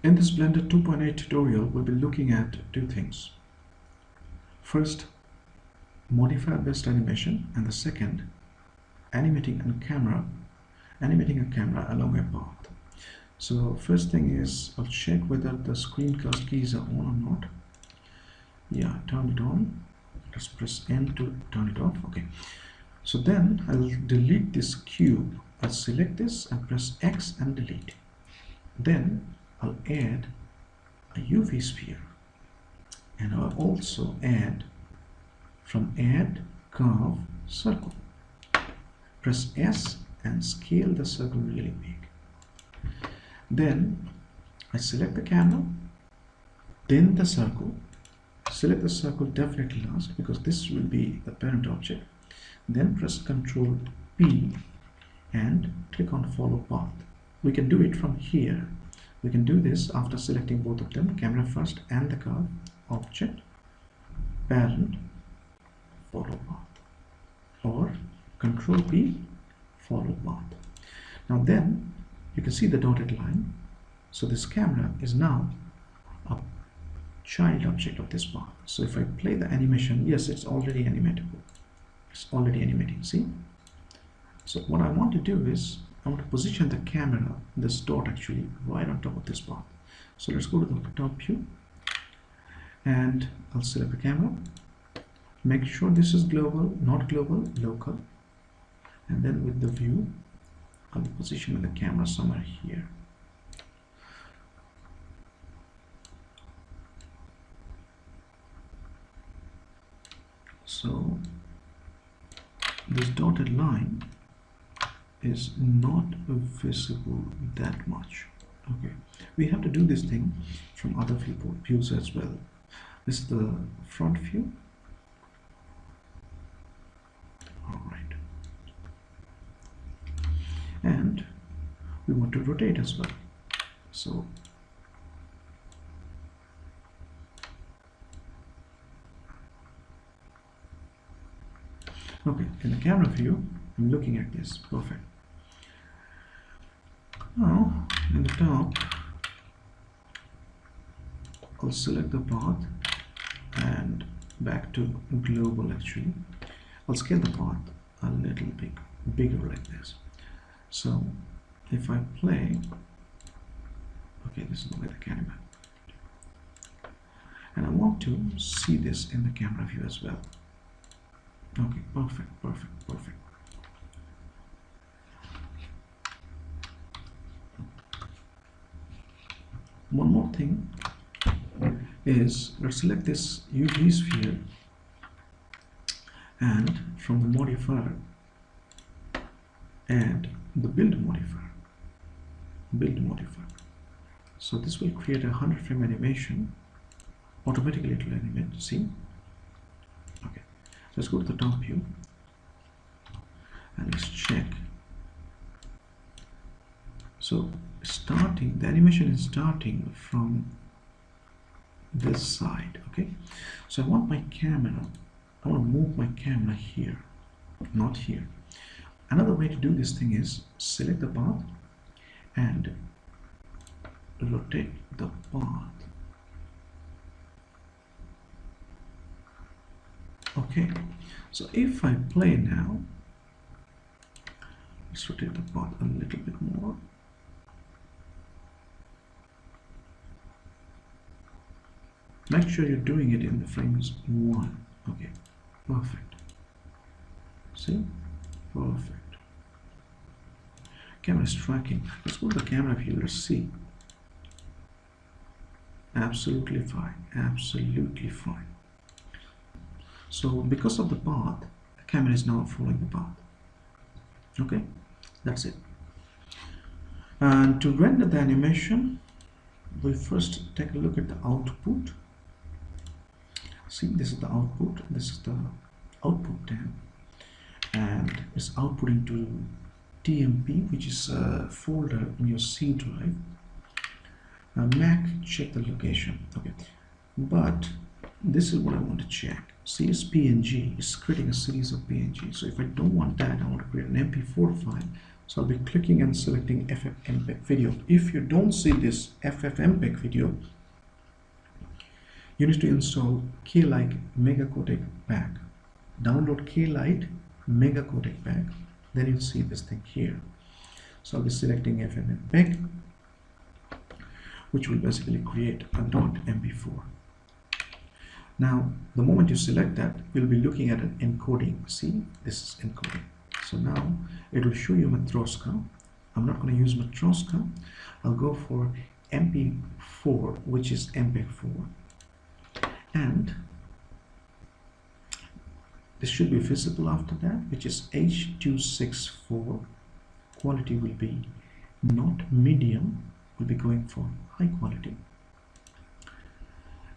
In this Blender 2.8 tutorial, we'll be looking at two things. First, modifier based animation, and the second, animating a camera along a path. So first thing is, I'll check whether the screencast keys are on or not. Yeah, turn it on. Let's press N to turn it off. Okay. So then I'll delete this cube. I'll select this and press X and delete. Then I'll add a UV sphere, and I'll also add from add curve circle. Press S and scale the circle really big. Then I select the camera, then the circle. Select the circle definitely last because this will be the parent object. Then press Ctrl P and click on follow path. We can do it from here. We can do this after selecting both of them, camera first and the curve, object, parent, follow path, or Ctrl P, follow path. Now then you can see the dotted line. So this camera is now a child object of this path. So if I play the animation, yes, it's already animatable. It's already animating, see? So what I want to do is I want to position the camera, this dot actually, right on top of this path. So let's go to the top view and I'll select the camera. Make sure this is global, not global, local. And then with the view, I'll position the camera somewhere here. So this dotted line is not visible that much. Okay, we have to do this thing from other views as well. This is the front view. All right, and we want to rotate as well. So okay, in the camera view, I'm looking at this. Perfect. Now, in the top, I'll select the path and back to global actually. I'll scale the path a little bit bigger like this. So, if I play, okay, this is the way the camera, and I want to see this in the camera view as well. Okay, perfect, perfect, perfect. One more thing is, let's select this UV sphere and from the modifier add the build modifier. So this will create a 100 frame animation. Automatically it will animate, see? Okay, let's go to the top view and let's check. So starting, the animation is starting from this side. Okay, so I want my camera, I want to move my camera here, not here. Another way to do this thing is select the path and rotate the path. Okay, so if I play now, let's rotate the path a little bit more. Make sure you're doing it in the frames 1. Okay, perfect. See? Perfect. Camera is tracking. Let's go to the camera view. Let's see. Absolutely fine. Absolutely fine. So because of the path, the camera is now following the path. Okay, that's it. And to render the animation, we first take a look at the output. See, this is the output. This is the output tab, and it's outputting to TMP, which is a folder in your C drive. Mac, check the location. Okay, but this is what I want to check. See, it's PNG. It's creating a series of PNG. So if I don't want that, I want to create an MP4 file. So I'll be clicking and selecting FFmpeg video. If you don't see this FFmpeg video, you need to install K-Lite Mega Codec Pack. Download K-Lite Mega Codec Pack, then you'll see this thing here. So I'll be selecting FFmpeg, which will basically create a .mp4. Now, the moment you select that, we'll be looking at an encoding. See, this is encoding. So now it will show you Matroska. I'm not going to use Matroska. I'll go for MP4, which is MPEG-4. And this should be visible after that, which is H.264. Quality will be not medium, we'll be going for high quality.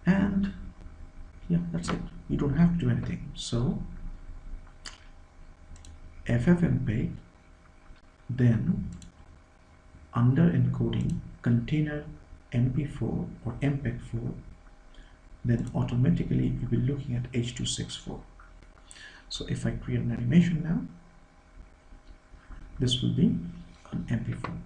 And yeah, that's it. You don't have to do anything. So FFmpeg, then under encoding container MP4 or MPEG-4, then automatically you'll be looking at H.264. So if I create an animation now, this will be an MP4.